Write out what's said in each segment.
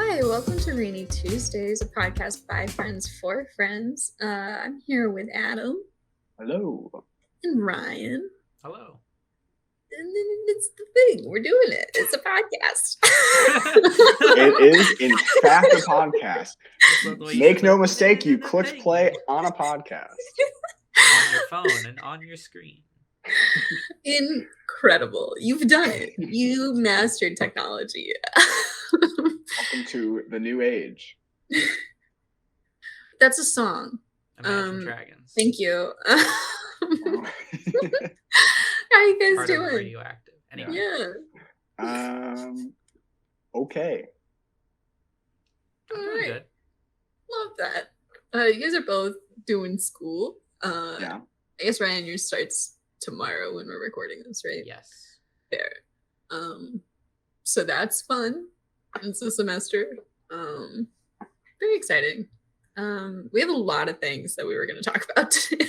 Hi, welcome to Rainy Tuesdays, a podcast by friends for friends. I'm here with Adam Hello. and Ryan. Hello. And then it's the thing. We're doing it. It's a podcast. It is, in fact, a podcast. Make no mistake, you clicked play on a podcast. On your phone and on your screen. Incredible. You've done it. You mastered technology. Welcome to the new age. That's a song. Imagine Dragons. Thank you. How are you guys Part doing? of Radioactive. Anyway. Yeah. Okay. I'm doing Alright. good. Love that. You guys are both doing school. Yeah. I guess Ryan, yours starts tomorrow when we're recording this, right? Yes. Fair. So that's fun. It's a semester. Very exciting. We have a lot of things that we were going to talk about today.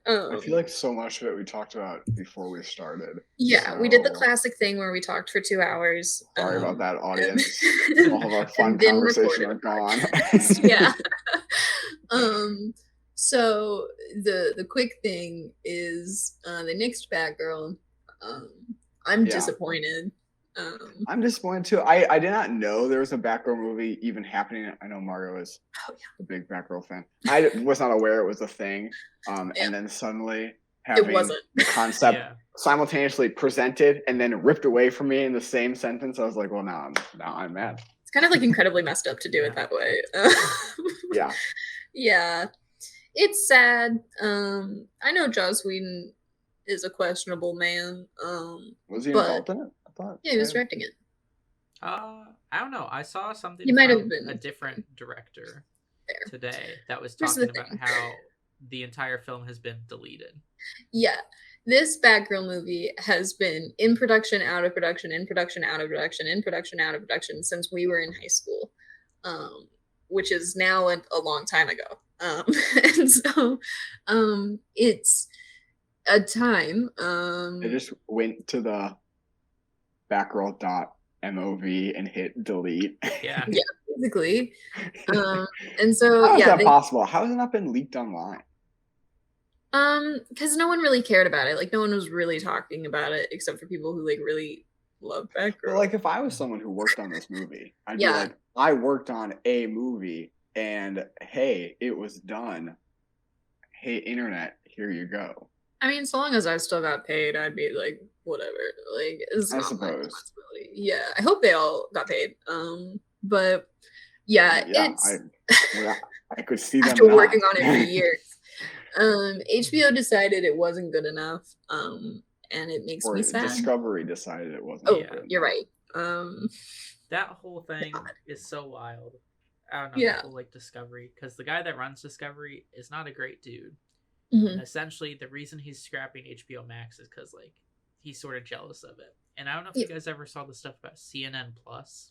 I feel like so much of it we talked about before we started. Yeah, we did the classic thing where we talked for 2 hours. Sorry about that, audience. And, All of our fun and then conversation are recorded. gone. Yeah. So the quick thing is the next Batgirl. I'm disappointed. I'm disappointed too. I did not know there was a Batgirl movie even happening. I know Mario is a big Batgirl fan. I was not aware it was a thing. And then suddenly having the concept simultaneously presented and then ripped away from me in the same sentence, I was like, well, now I'm mad. It's kind of like incredibly messed up to do it that way. Yeah. Yeah. It's sad. I know Joss Whedon is a questionable man. Was he involved in it? Yeah, he was directing it. I don't know. I saw something You might from have been a different director there today that was Here's talking the about thing. how the entire film has been deleted. Yeah. This Batgirl movie has been in production, out of production, in production, out of production, in production, out of production since we were in high school, which is now a long time ago. And so it's a time. I just went to the Batgirl.mov and hit delete. Yeah. Yeah, basically. And so How is that possible? How has it not been leaked online? Because no one really cared about it. Like, no one was really talking about it except for people who like really love Batgirl. But like, if I was someone who worked on this movie, I'd be like, I worked on a movie, and hey, it was done. Hey, internet, here you go. I mean, so long as I still got paid, I'd be like, whatever. Like, it's I not suppose. my responsibility. Yeah, I hope they all got paid. But yeah, it's I could see them after working on it for years. HBO decided it wasn't good enough, and it makes me sad. Discovery decided it wasn't. Oh, you're right. That whole thing is so wild. I don't know. Yeah. People like Discovery because the guy that runs Discovery is not a great dude. Mm-hmm. Essentially, the reason he's scrapping HBO Max is because like he's sort of jealous of it. And I don't know if you guys ever saw the stuff about CNN Plus.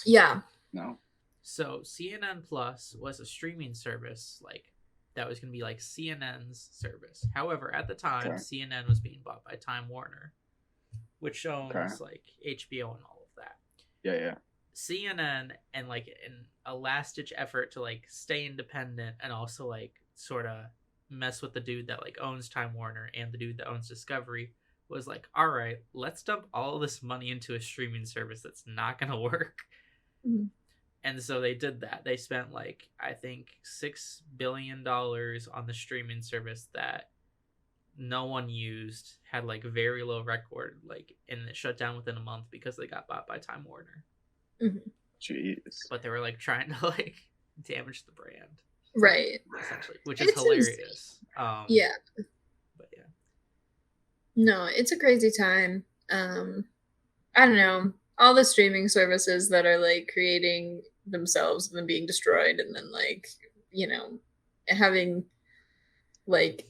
Yeah. No. So CNN Plus was a streaming service like that was going to be like CNN's service. However, at the time, CNN was being bought by Time Warner, which owns like HBO and all of that. Yeah. CNN and like in a last-ditch effort to like stay independent and also like sort of mess with the dude that like owns Time Warner and the dude that owns Discovery was like, all right, let's dump all this money into a streaming service that's not gonna work. Mm-hmm. And so they did that. They spent like I think $6 billion on the streaming service that no one used, had like very low record, like, and it shut down within a month because they got bought by Time Warner. Mm-hmm. Jeez. But they were like trying to like damage the brand. Right. Essentially, which is hilarious. Yeah. But yeah. No, it's a crazy time. I don't know. All the streaming services that are like creating themselves and then being destroyed and then like, you know, having like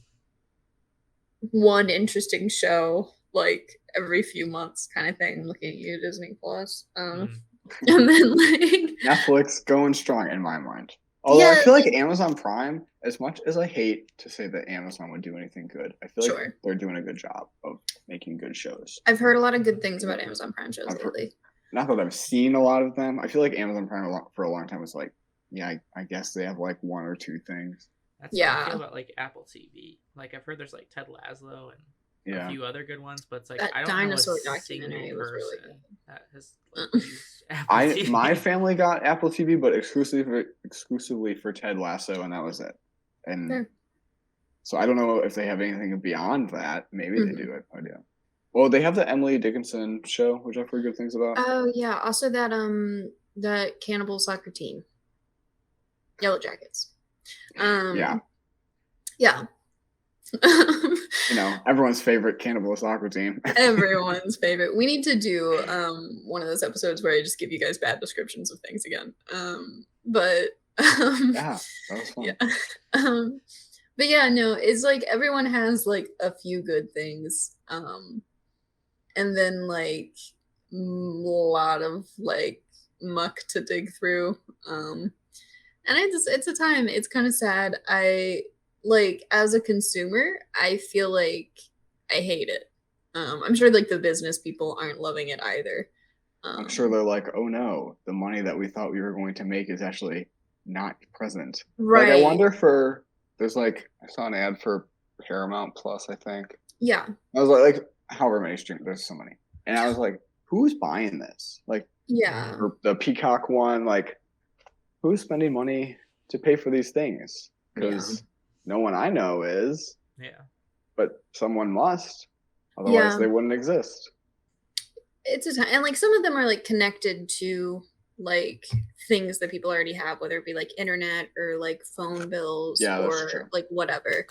one interesting show like every few months kind of thing. I'm looking at you, Disney Plus. And then like Netflix going strong in my mind. Although I feel like Amazon Prime, as much as I hate to say that Amazon would do anything good, I feel like they're doing a good job of making good shows. I've heard a lot of good things about Amazon Prime shows lately. not that I've seen a lot of them. I feel like Amazon Prime for a long time was like, yeah, I guess they have like one or two things. That's how I feel about like Apple TV. Like I've heard there's like Ted Lasso and a few other good ones, but it's like that I don't dinosaur know a documentary single was really person good. that has like, used Apple TV. My family got Apple TV, but exclusively for Ted Lasso, and that was it. And Fair. so I don't know if they have anything beyond that. Maybe they do. I have no idea. Well, they have the Emily Dickinson show, which I've heard good things about. Oh yeah, also that cannibal soccer team, Yellow Jackets. Yeah. You know, everyone's favorite cannibal soccer team. Everyone's favorite. We need to do one of those episodes where I just give you guys bad descriptions of things again. But yeah, that was fun. Yeah. But yeah, no, it's like everyone has like a few good things. And then like a lot of like muck to dig through. And it's a time. It's kind of sad. I like as a consumer, I feel like I hate it. I'm sure like the business people aren't loving it either. I'm sure they're like, oh no, the money that we thought we were going to make is actually not present. Right. Like I wonder there's like I saw an ad for Paramount Plus, I think. Yeah. I was like however many streams, there's so many. And I was like, who's buying this? Like the Peacock one, like who's spending money to pay for these things? Because no one I know is. Yeah. But someone must. Otherwise they wouldn't exist. It's a time, and like some of them are like connected to like things that people already have, whether it be like internet or like phone bills or like whatever.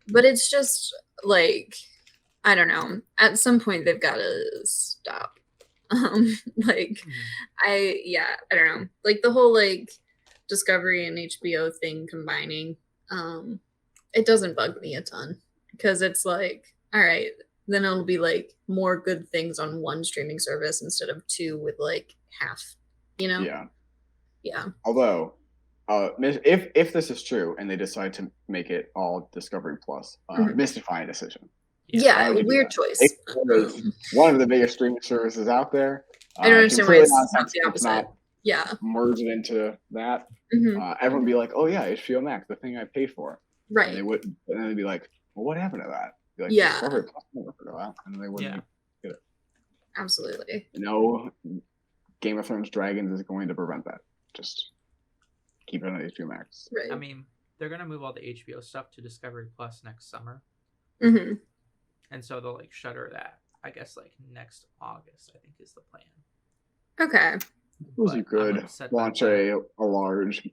But it's just like I don't know. At some point they've got to stop. Like I don't know. Like the whole like Discovery and HBO thing combining, it doesn't bug me a ton because it's like, all right, then it'll be like more good things on one streaming service instead of two with like half, you know? Yeah. Although, if this is true and they decide to make it all Discovery Plus, mystifying decision. Yeah, weird choice. One of the biggest streaming services out there. I don't understand why it's not the opposite. Merge it into that. Everyone would be like, oh yeah, HBO Max, the thing I pay for. Right. And then they'd be like, well, what happened to that? Be like, Discovery Plus never forgot that. And they wouldn't get it. Absolutely. No, Game of Thrones Dragons is going to prevent that. Just keep it on HBO Max. Right. I mean, they're going to move all the HBO stuff to Discovery Plus next summer. And so they'll like shutter that, I guess, like next August, I think is the plan. Okay. Those are good. Launch a large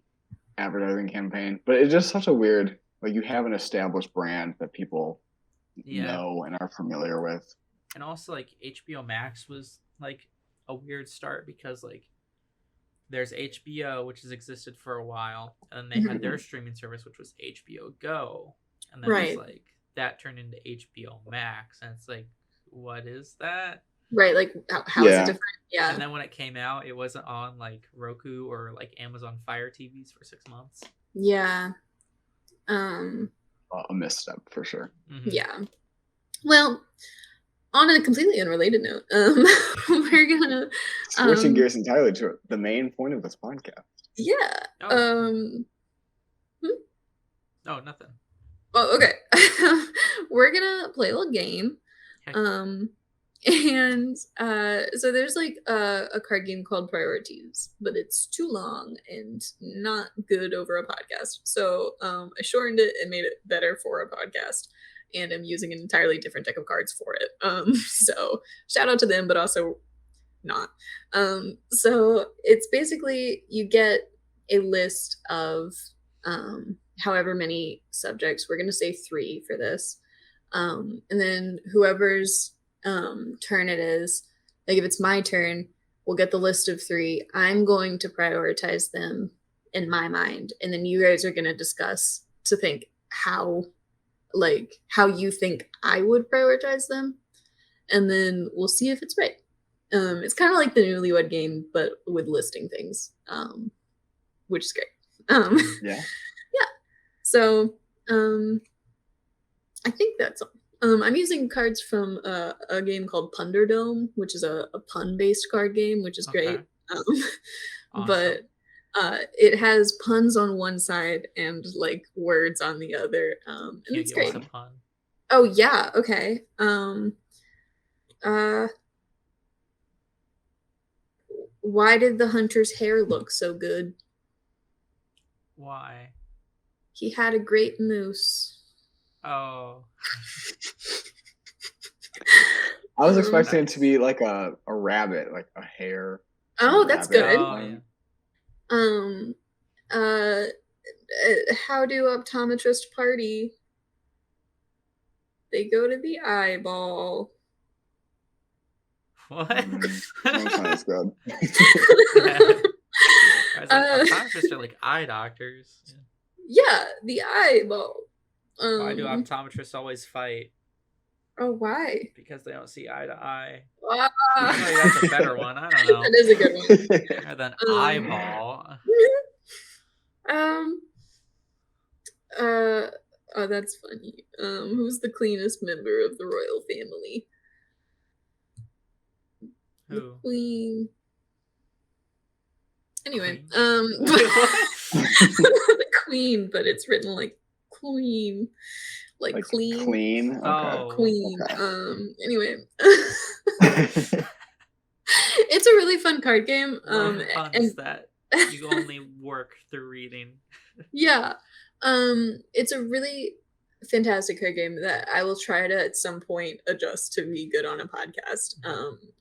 advertising campaign. But it's just such a weird, like you have an established brand that people know and are familiar with. And also like HBO Max was like a weird start because like there's HBO, which has existed for a while, and they had their streaming service, which was HBO Go. And then it's like that turned into HBO Max, and it's like, what is that? Right, like how is it different? Yeah. And then when it came out, it wasn't on like Roku or like Amazon Fire TVs for 6 months. Yeah. A misstep for sure. Yeah. Well, on a completely unrelated note, we're gonna switching gears entirely to the main point of this podcast. Yeah. Oh, nothing. Oh, okay. We're gonna play a little game. And so there's like a card game called Priorities, but it's too long and not good over a podcast. So I shortened it and made it better for a podcast, and I'm using an entirely different deck of cards for it. So shout out to them, but also not. So it's basically you get a list of however many subjects. We're gonna say 3 for this, and then whoever's turn it is, like if it's my turn, we'll get the list of 3. I'm going to prioritize them in my mind, and then you guys are going to discuss to think how you think I would prioritize them, and then we'll see if it's right. It's kind of like the Newlywed Game, but with listing things, which is great. Yeah. So I think that's all. I'm using cards from a game called Punderdome, which is a pun-based card game, which is Okay. great. Awesome. But it has puns on one side and like words on the other, and Can you it's give us great. a pun? Oh yeah, okay. Uh, why did the hunter's hair look so good? Why? He had a great moose. Oh. I was Um, expecting it to Nice. be like a rabbit, like a hare. oh, that's Rabbit. good. Oh yeah. Uh, how do optometrists party? They go to the eyeball. What? That's not as good. I was like, optometrists are like eye doctors. Yeah, the eyeball. Why do optometrists always fight? Oh, why? Because they don't see eye to eye. Ah. Maybe that's a better one. I don't know. That is a good one. Better than eyeball. Oh, that's funny. Who's the cleanest member of the royal family? Who? The queen. Anyway, Queen? Wait, what? the queen, but it's written like queen, like clean. Clean. Okay. Oh. Queen. Okay. Anyway. It's a really fun card game. Love puns And that you only work through reading. yeah. It's a really fantastic card game that I will try to at some point adjust to be good on a podcast.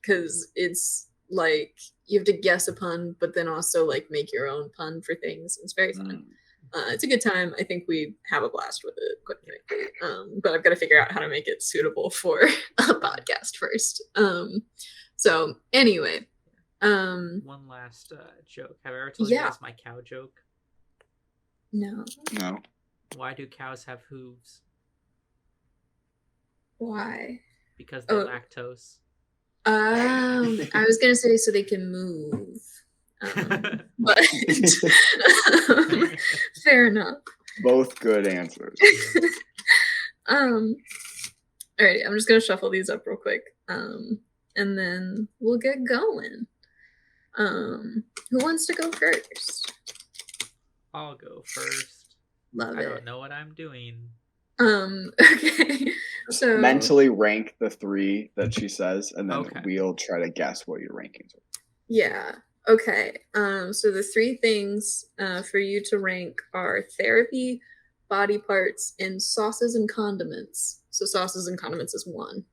Because it's like you have to guess a pun, but then also like make your own pun for things. It's very fun. It's a good time. I think we have a blast with it, quite frankly. But I've got to figure out how to make it suitable for a podcast first. So anyway, One last joke. Have I ever told you guys my cow joke? No. Why do cows have hooves? Why? Because they're lactose. I was gonna say so they can move. But fair enough. Both good answers. Alrighty, I'm just gonna shuffle these up real quick. And then we'll get going. Who wants to go first? I'll go first. Love it. I don't know what I'm doing. Okay. So mentally rank the three that she says, and then Okay. we'll try to guess what your rankings are. Yeah. Okay. So the three things for you to rank are therapy, body parts, and sauces and condiments. So sauces and condiments is one.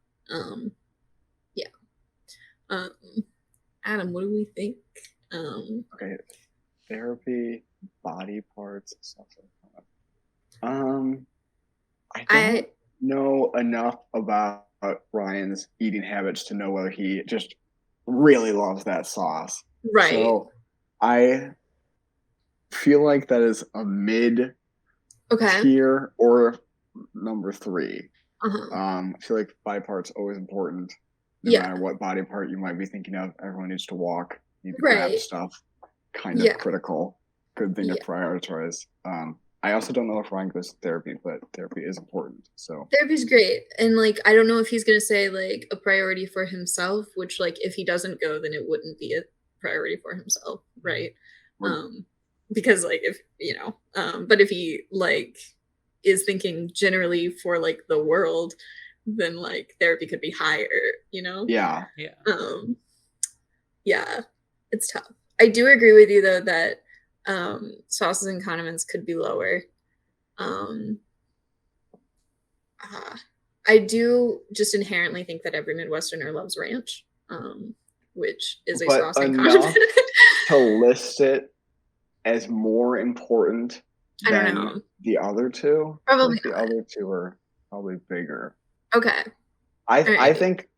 Yeah. Adam, what do we think? Okay. Therapy, body parts, stuff like that. I don't know enough about Ryan's eating habits to know whether he just really loves that sauce. Right. So I feel like that is a mid tier or number 3. I feel like body parts always important. No matter what body part you might be thinking of, everyone needs to walk, need to grab stuff. Kind of critical. Good thing to prioritize. I also don't know if Ryan goes to therapy, but therapy is important. So therapy's great. And like I don't know if he's gonna say like a priority for himself, which like if he doesn't go, then it wouldn't be a priority for himself, right? Because like if but if he like is thinking generally for like the world, then like therapy could be higher, Yeah. Yeah, it's tough. I do agree with you though that sauces and condiments could be lower. I do just inherently think that every Midwesterner loves ranch, which is a sauce and condiment. To list it as more important than the other two. Probably the other two are probably bigger. Okay. I think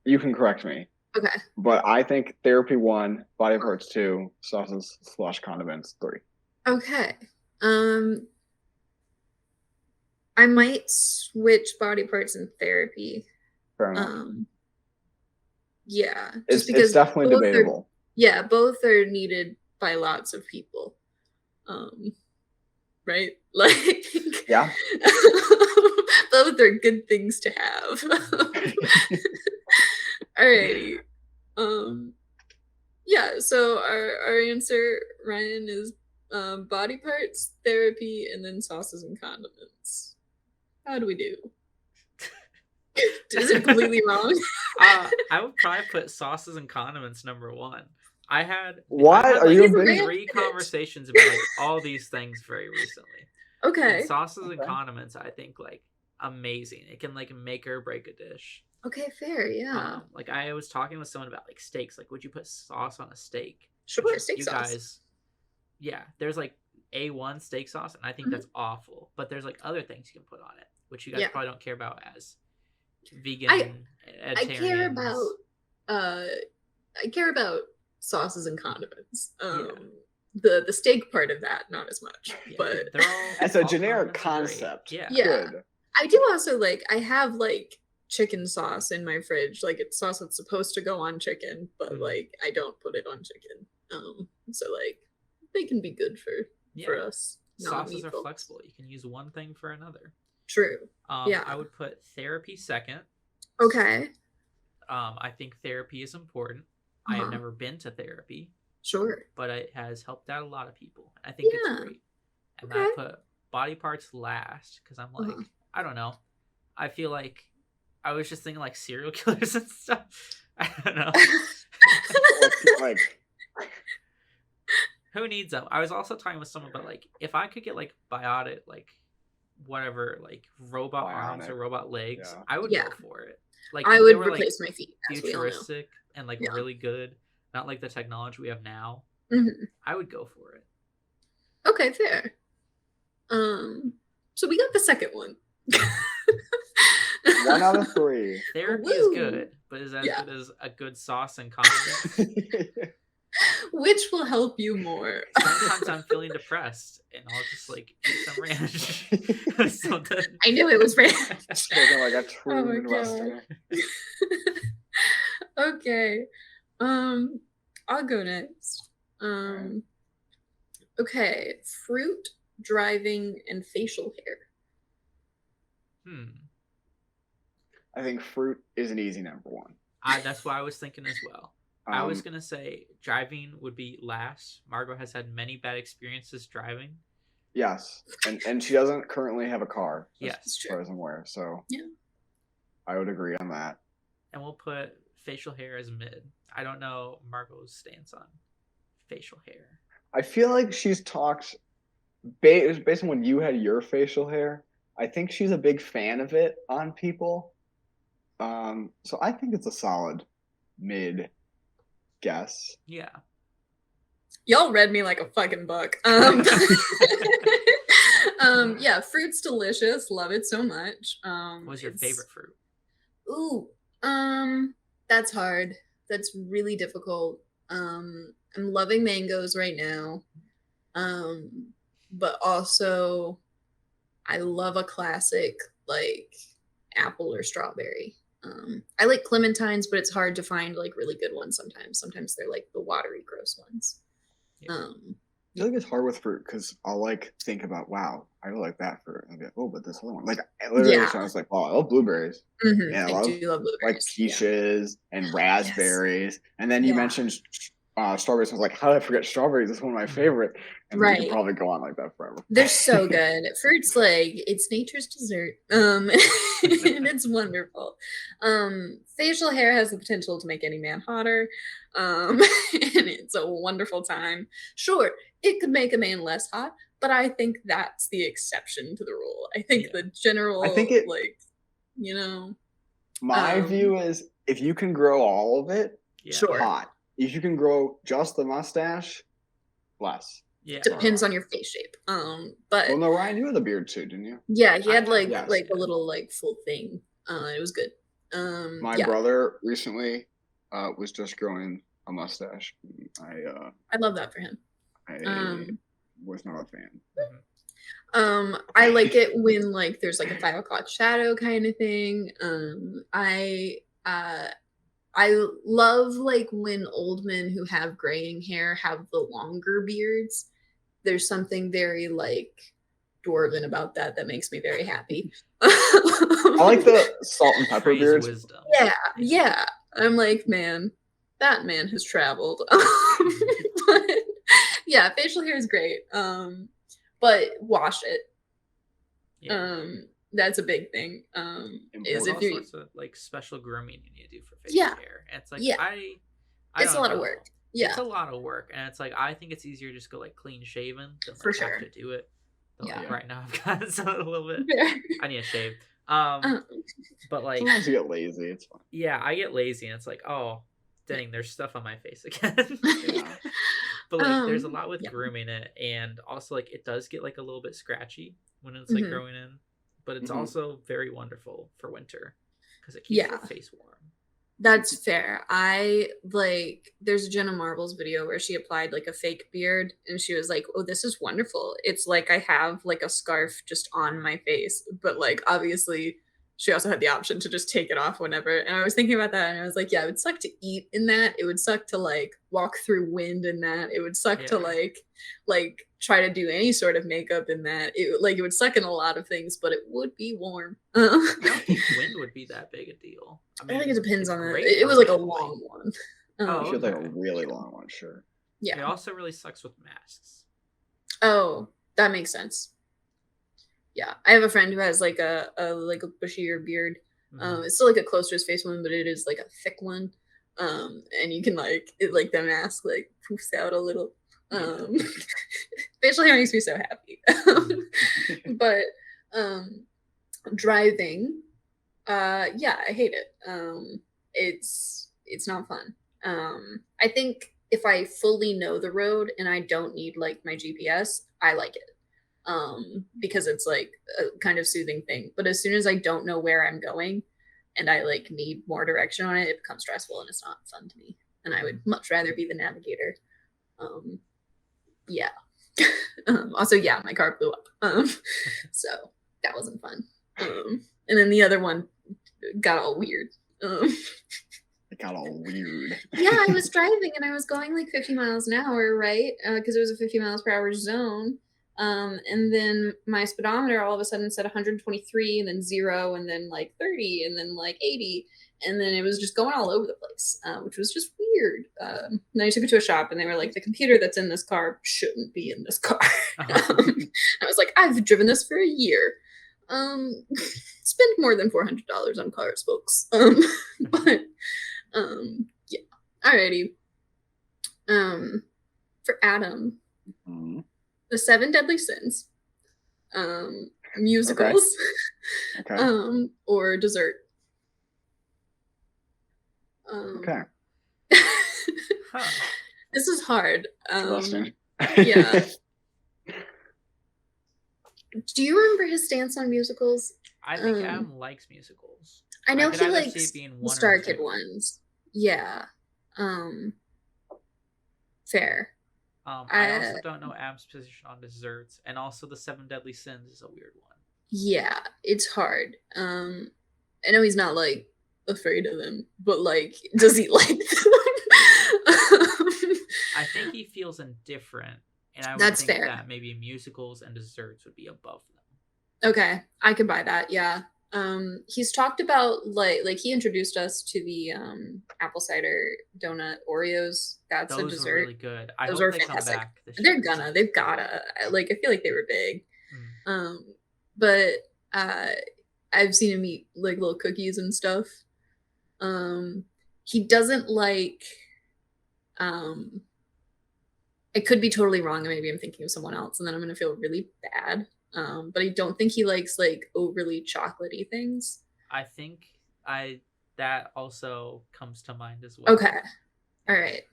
you can correct me. Okay. But I think therapy 1, body parts 2, sauces / condiments 3. Okay. I might switch body parts in therapy. Fair enough. Yeah. Just because it's definitely debatable. Both are needed by lots of people. Right? Like yeah. Both are good things to have. Alrighty. Yeah, so our answer, Ryan, is body parts, therapy, and then sauces and condiments. How do we do? Is it completely wrong? I would probably put sauces and condiments number one. I had Are you a big... three conversations about like all these things very recently. Okay. And sauces and condiments, I think, like, amazing. It can like make or break a dish. Okay, fair, yeah. Like, I was talking with someone about like steaks. Like, would you put sauce on a steak? Sure, steak sauce. Guys, yeah, there's like A1 steak sauce, and I think that's awful. But there's like other things you can put on it, which you guys probably don't care about as vegan. I care about sauces and condiments. The steak part of that, not as much. Yeah, but as a generic concept, good. I do also I have like chicken sauce in my fridge. Like, it's sauce that's supposed to go on chicken, but like I don't put it on chicken. So like they can be good for us. Sauces are flexible. You can use one thing for another. True. I would put therapy second. Okay. I think therapy is important. I have never been to therapy. Sure. But it has helped out a lot of people. I think it's great. And I put body parts last because I'm like, I don't know. I feel like I was just thinking like serial killers and stuff. I don't know. Like, who needs them? I was also talking with someone about like if I could get like biotic, like whatever, like robot arms or robot legs, I would go for it. Like, I would replace my feet. Futuristic and like really good, not like the technology we have now. I would go for it. Okay, fair. So we got the second one. 1 out of 3. Therapy is good, but is that good as a good sauce and condiments? Which will help you more? Sometimes I'm feeling depressed, and I'll just like eat some ranch. I knew it was ranch. Like a true Midwesterner. Okay, I'll go next. Okay, fruit, driving, and facial hair. I think fruit is an easy number 1. That's what I was thinking as well. I was going to say driving would be last. Margot has had many bad experiences driving. Yes. And she doesn't currently have a car. Yes. As far as I'm aware. So yeah, I would agree on that. And we'll put facial hair as mid. I don't know Margot's stance on facial hair. I feel like she's talked, based on when you had your facial hair, I think she's a big fan of it on people. So I think it's a solid mid guess. Yeah. Y'all read me like a fucking book. Yeah, fruit's delicious. Love it so much. What's your favorite fruit? Ooh, that's hard. That's really difficult. I'm loving mangoes right now. But also I love a classic like apple or strawberry. I like clementines, but it's hard to find like really good ones sometimes. Sometimes they're like the watery, gross ones. Yeah. I feel like it's hard with fruit because I'll like think about, wow, I really like that fruit. And I'll be like, oh, but this other one. Like, literally, I was like, oh, I love blueberries. And I do love blueberries. Like peaches and raspberries. Yes. And then you mentioned strawberries. I was like, how did I forget strawberries? It's one of my favorite. And we could probably go on like that forever. They're so good. Fruit's like, it's nature's dessert. And it's wonderful. Facial hair has the potential to make any man hotter. And it's a wonderful time. Sure, it could make a man less hot, but I think that's the exception to the rule. I think the general, my view is if you can grow all of it, hot. If you can grow just the mustache, less. Yeah. Depends on your face shape. But well, no, Ryan, you had a beard too, didn't you? Yeah, he had like a little like full thing. It was good. My brother recently was just growing a mustache. I love that for him. I was not a fan. I like it when like there's like a 5 o'clock shadow kind of thing. I love like when old men who have graying hair have the longer beards. There's something very like dwarven about that that makes me very happy. I like the salt and pepper Praise beards. wisdom. Yeah. I'm like, man, that man has traveled. But yeah, facial hair is great. But wash it. Yeah. That's a big thing. Is There's if all you sorts of like special grooming you need to do for facial yeah, hair. And it's like yeah, I it's a don't lot of know. work. It's Yeah, a lot of work, and it's like I think it's easier to just go like clean shaven than for like have sure. to do it. But Yeah. like right now I've got some a little bit. Fair. I need a shave. Uh, But like Sometimes you get lazy. It's fine. yeah, I get lazy, and it's like oh dang, there's stuff on my face again. Yeah. But like there's a lot with yeah. grooming it, and also like it does get like a little bit scratchy when it's like Mhm. growing in, but it's Mhm. also very wonderful for winter because it keeps your face warm. That's fair. There's a Jenna Marbles video where she applied like a fake beard and she was like, oh, this is wonderful. It's like I have like a scarf just on my face. But like, obviously, she also had the option to just take it off whenever. And I was thinking about that and I was like, yeah, it would suck to eat in that. It would suck to like walk through wind in that. It would suck to Yeah. like try to do any sort of makeup in that. It would suck in a lot of things, but it would be warm. I don't think wind would be that big a deal. I I think it depends it's on it. great It for was like a wind, long one. Oh, If you had like a okay. really long one, sure. It Yeah. also really sucks with masks. Oh, that makes sense. Yeah. I have a friend who has like a bushier beard. Mhm. It's still like a close to his face one, but it is like a thick one. And you can like the mask like poofs out a little. Yeah. Facial hair makes me so happy. But driving, yeah, I hate it. It's not fun. I think if I fully know the road and I don't need like my GPS, I like it. Because it's like a kind of soothing thing. But as soon as I don't know where I'm going and I like need more direction on it, it becomes stressful and it's not fun to me. And I would much rather be the navigator. Yeah. Also, yeah, my car blew up. So that wasn't fun. And then the other one got all weird. It got all weird. Yeah, I was driving and I was going like 50 miles an hour, right? Because it was a 50 miles per hour zone. And then my speedometer all of a sudden said 123 and then 0 and then like 30 and then like 80. And then it was just going all over the place, which was just weird. Then I took it to a shop and they were like, the computer that's in this car shouldn't be in this car. I was like, I've driven this for a year. Spend more than $400 on cars, folks. But yeah. Alrighty. For Adam, Mhm. the 7 deadly sins. Musicals. Okay. Or dessert. Okay. Huh. This is hard. Interesting. Yeah. Do you remember his stance on musicals? I think Adam likes musicals. I know could he either see likes it being the one or Star Kid two. ones. Yeah. Fair. I also don't know Adam's position on desserts, and also the 7 deadly sins is a weird one. Yeah, it's hard. I know he's not like afraid of them, but like, does he like them? I think he feels indifferent, and I would That's think fair. that maybe musicals and desserts would be above them. Okay, I can buy that. Yeah. He's talked about like he introduced us to the apple cider donut Oreos. That's a Those dessert. were really good. I Those hope are they fantastic. come back this They're year. gonna. They've gotta. Like, I feel like they were big. Mm. But I've seen him eat like little cookies and stuff. He doesn't like. I could be totally wrong, and maybe I'm thinking of someone else, and then I'm gonna feel really bad. But I don't think he likes like overly chocolatey things. I think that also comes to mind as well. Okay. All right.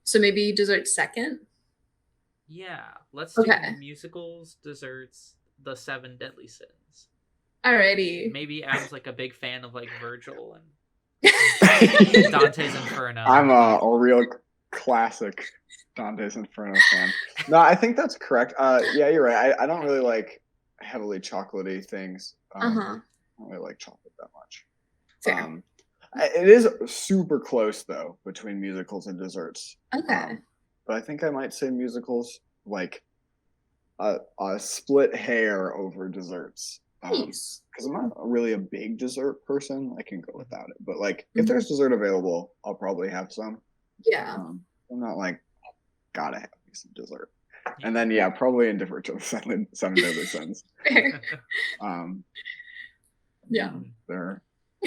So maybe dessert second. Yeah, let's Okay. do musicals, desserts, the 7 deadly sins. Alrighty. Maybe Adam's like a big fan of like Virgil and Dante's Inferno. I'm a real classic Dante's Inferno fan. No, I think that's correct. Yeah, you're right. I don't really like heavily chocolatey things. I don't really like chocolate that much. Fair. It is super close though between musicals and desserts. Okay. But I think I might say musicals. Like, a split hair over desserts. Nice. Because I'm not really a big dessert person. I can go without it. But like, if Mhm. there's dessert available, I'll probably have some. Yeah. I'm not like, gotta have me some dessert. Yeah. And then yeah, probably indifferent to the seven deadly sins. Fair. Yeah. They're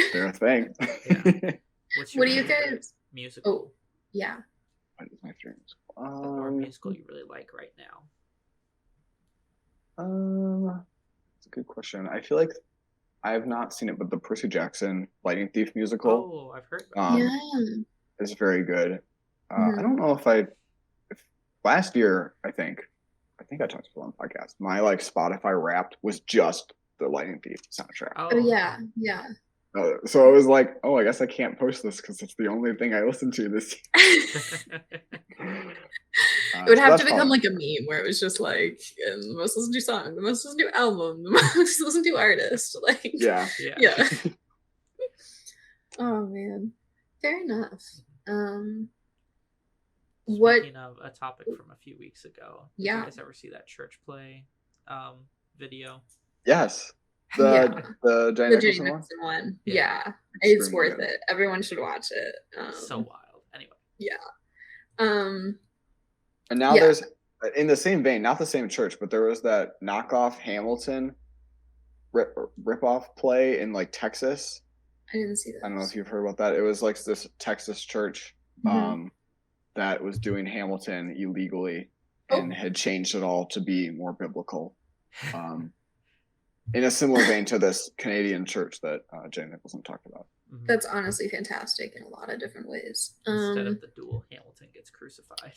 a thing. Yeah. What's your What do you favorite guys? musical? Oh, yeah. What is my favorite musical? Or musical you really like right now? It's a good question. I feel like I have not seen it, but the Percy Jackson Lightning Thief musical Oh, I've heard that. Yeah. is very good. I Mhm. don't know if last year, I think I talked about it on the podcast. My like Spotify Wrapped was just the Lightning Thief soundtrack. Oh yeah. Yeah. So I was like, oh, I guess I can't post this because it's the only thing I listened to this year. It would So have that's to become probably- like a meme where it was just like, and the most listened to song, the most listened to album, the most listened to artist. Like, yeah. yeah. Oh man, fair enough. What? Speaking of a topic from a few weeks ago, did Yeah. you guys ever see that church play video? Yes. Yeah. The Jane The Jane Nicholson one. Nicholson one. Yeah. Yeah, it's Extremely worth good. it. Everyone should watch it. So wild. Anyway. Yeah. And now Yeah. there's, in the same vein, not the same church, but there was that knockoff Hamilton rip-off play in like Texas. I didn't see that. I don't know if you've heard about that. It was like this Texas church that was doing Hamilton illegally and had changed it all to be more biblical. In a similar vein to this Canadian church that Jane Nicholson talked about. That's honestly fantastic in a lot of different ways. Instead of the duel, Hamilton gets crucified.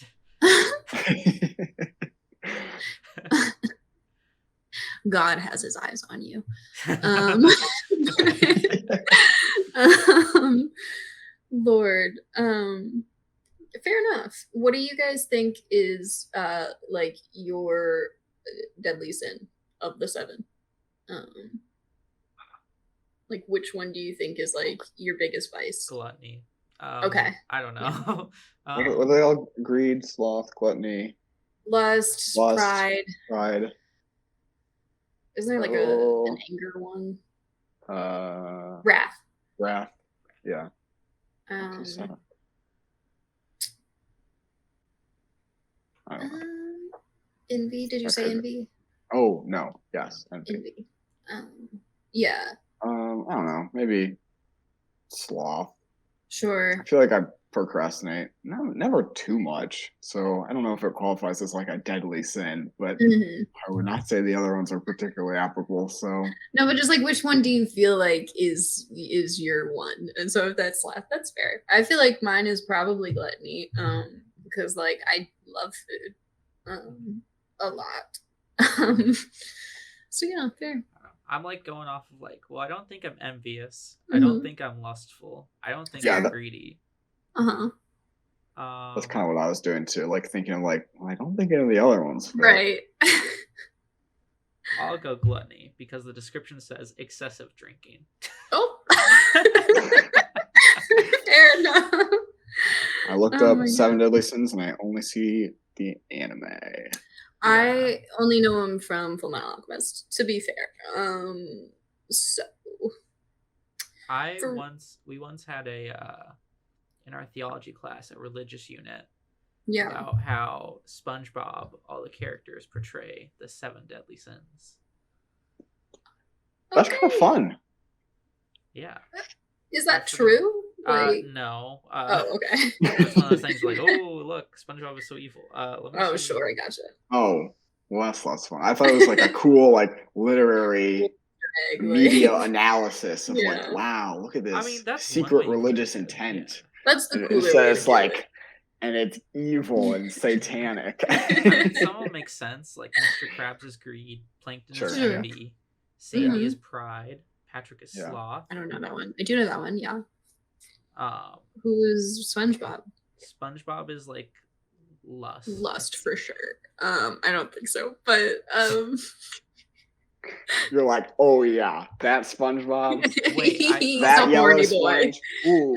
God has his eyes on you. Lord. Fair enough. What do you guys think is like your deadly sin of the seven? Like which one do you think is like your biggest vice? Gluttony. Okay. I don't know. What are they all? Greed, sloth, gluttony, Lust, pride. Isn't there like an anger one? Wrath. Wrath. Yeah. I don't know. Envy. Did you say envy? Oh no. Yes. Envy. Yeah. I don't know. Maybe sloth. Sure. I feel like I procrastinate. No, never too much. So I don't know if it qualifies as like a deadly sin, but I would not say the other ones are particularly applicable. So no, but just like which one do you feel like is your one? And so if that's sloth, that's fair. I feel like mine is probably gluttony. Because like I love food a lot. So yeah, fair. I'm like going off of like, well, I don't think I'm envious. I don't think I'm lustful. I don't think I'm greedy. That's kind of what I was doing too. Like thinking like, well, I don't think any of the other ones fit. Right. I'll go gluttony because the description says excessive drinking. Oh. Fair enough. I looked up Seven Deadly Sins and I only see the anime. I only know him from Fullmetal Alchemist, to be fair. So we once had a in our theology class, a religious unit, about how SpongeBob, all the characters portray the 7 deadly sins. That's kind of fun. Yeah. Is that true? Like... no. Oh, okay. It's one of those things like, oh, look, SpongeBob is so evil. Sure, I gotcha. Oh, well, that's lots of fun. I thought it was like a cool, like, literary media analysis of like, wow, look at this secret religious intent. Yeah. That's the cooler. It says like, and it's evil and satanic. Some of them make sense. Like Mr. Krabs is greed, Plankton is envy, Sandy is pride, Patrick is sloth. I don't know that one. I do know that one. Yeah. Who is SpongeBob? SpongeBob is like lust. Lust for sure. I don't think so, but you're like, oh yeah, that SpongeBob. Wait, that yellow sponge. Ooh.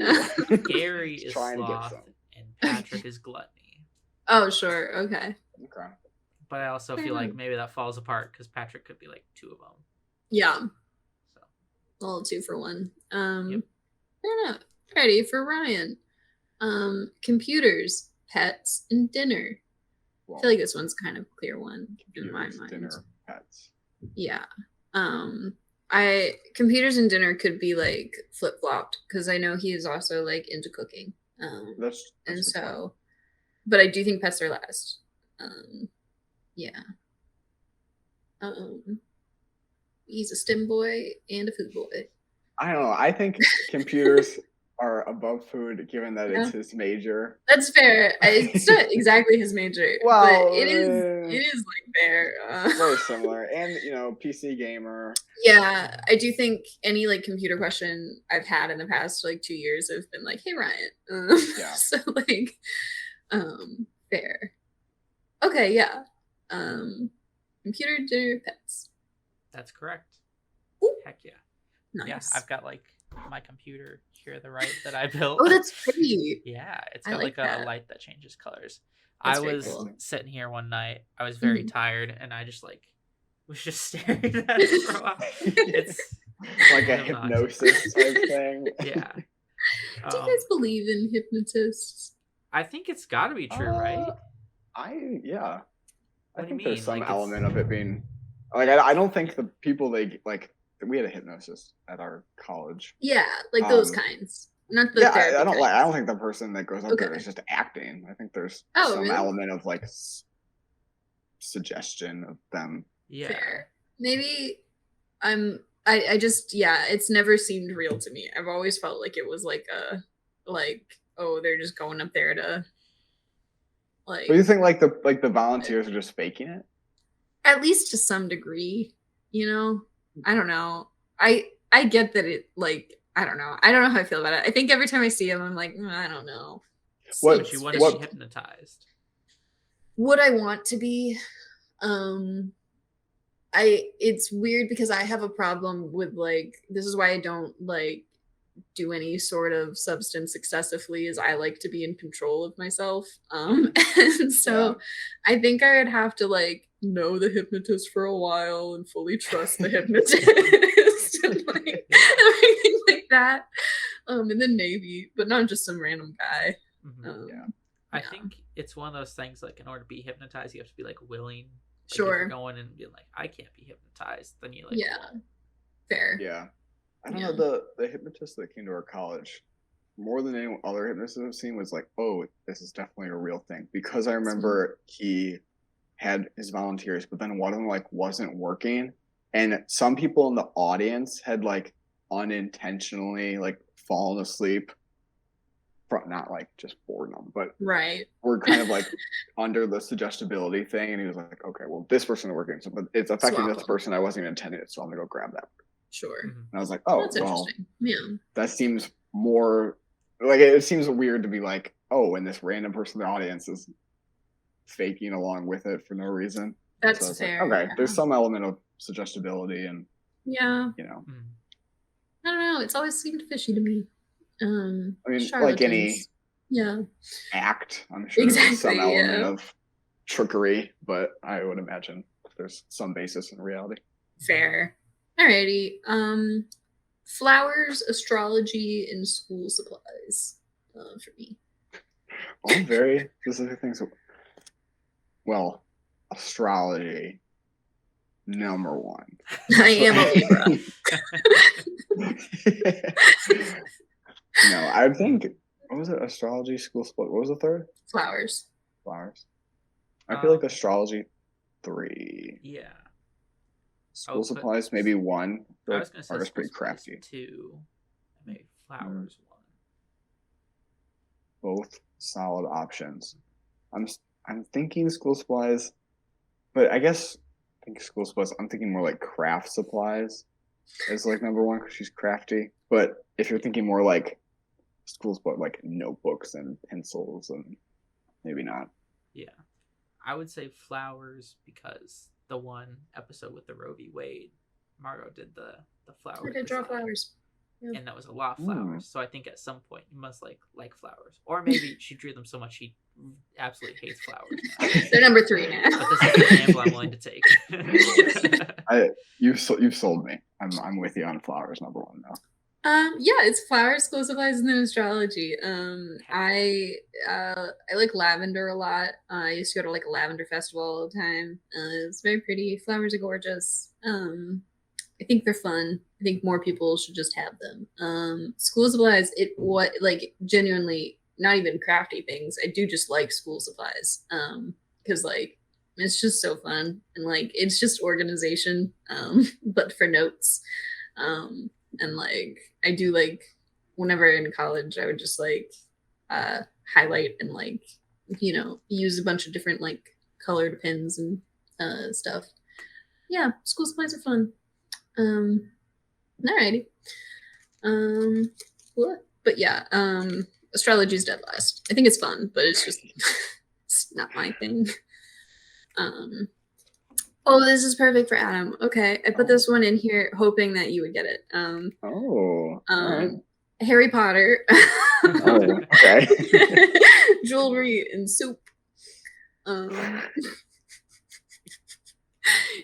Gary is sloth and Patrick is gluttony. Oh sure, okay. But I also feel like maybe that falls apart because Patrick could be like 2 of them. Yeah. So. A little 2 for 1. Yep. Fair enough. Ready for Ryan. Computers, pets, and dinner. I feel like this one's kind of a clear one in my mind. Dinner, pets. Yeah. Computers and dinner could be like flip flopped because I know he is also like into cooking. That's and so, but I do think pets are last. Yeah. He's a STEM boy and a food boy. I don't know. I think computers are above food, given that it's his major. That's fair. It's not exactly his major, well, but it is like there. Very similar, and PC gamer. Yeah, I do think any like computer question I've had in the past like 2 years have been like, "Hey Ryan." Yeah. So like, fair. Okay, yeah. Computer, dinner, pets. That's correct. Ooh. Heck yeah. Nice. Yeah, I've got like my computer here, the right that I built. Oh, that's pretty. Yeah, it's got like a light that changes colors. That's I was cool. sitting here one night. I was very tired, and I just like was just staring at it for a while. It's like a hypnosis type thing. Yeah. Do you guys believe in hypnotists? I think it's got to be true, right? I think mean? There's some like element of it being like I don't think the people they like. We had a hypnosis at our college. Yeah, like those kinds. Not the I don't think the person that goes up there is just acting. I think there's some element of like suggestion of them. Yeah. Fair. Maybe I just it's never seemed real to me. I've always felt like it was like they're just going up there to like. But you think like the volunteers are just faking it? At least to some degree, I don't know. I get that it like I don't know. I don't know how I feel about it. I think every time I see him, I'm like, I don't know. What you want to be hypnotized? Would I want to be? It's weird because I have a problem with like this is why I don't like do any sort of substance excessively is I like to be in control of myself. And so I think I would have to like know the hypnotist for a while and fully trust the hypnotist and like everything like that. And then maybe, but not just some random guy. I think it's one of those things like in order to be hypnotized, you have to be like willing. Like, sure. If you're going and being like, I can't be hypnotized, then you like fair. Yeah. I don't know, the hypnotist that came to our college, more than any other hypnotist I've seen, was like, oh, this is definitely a real thing. Because I remember he had his volunteers, but then one of them like wasn't working. And some people in the audience had like unintentionally like fallen asleep. Not like just boredom, but we're kind of like under the suggestibility thing. And he was like, okay, well, this person is working. So, but it's affecting this person. I wasn't even intending it. So I'm going to go grab that. Sure. And I was like, oh, that's interesting. Yeah. That seems more like it seems weird to be like, oh, and this random person in the audience is faking along with it for no reason. That's so fair. Like, okay, there's some element of suggestibility and I don't know. It's always seemed fishy to me. I mean, like any act, I'm sure there's some element of trickery, but I would imagine there's some basis in reality. Fair. Alrighty. Flowers, astrology, and school supplies for me. All very specific things. Well, astrology, number one. I am a Libra. No, I think, what was it? Astrology, school split. What was the third? Flowers. I feel like astrology 3. Yeah. School supplies maybe 1. I was going to say pretty crafty. 2. Maybe flowers 1. Both solid options. I'm thinking school supplies, but I guess school supplies. I'm thinking more like craft supplies as like number 1 because she's crafty. But if you're thinking more like school supplies, like notebooks and pencils, and maybe not. Yeah, I would say flowers because the one episode with the Roe v. Wade, Margot did the flowers. I did draw flowers. Yeah. and that was a lot of flowers. So I think at some point you must like flowers, or maybe she drew them so much she absolutely hates flowers now. They're number 3 now. But this is the gamble I'm willing to take. You've sold me. I'm with you on flowers number 1 now. Yeah, it's flowers, school supplies, and then astrology. I like lavender a lot. I used to go to like a lavender festival all the time. It's very pretty. Flowers are gorgeous. I think they're fun. I think more people should just have them. School supplies, genuinely not even crafty things. I do just like school supplies. Because like it's just so fun and like it's just organization, but for notes. And like I do like whenever in college I would just like highlight and like use a bunch of different like colored pens and stuff. Yeah, school supplies are fun. Alrighty. But yeah, astrology is dead last. I think it's fun, but it's just it's not my thing. Oh, this is perfect for Adam. Okay, I put this one in here hoping that you would get it. All right. Harry Potter. Oh, okay. Jewelry and soup.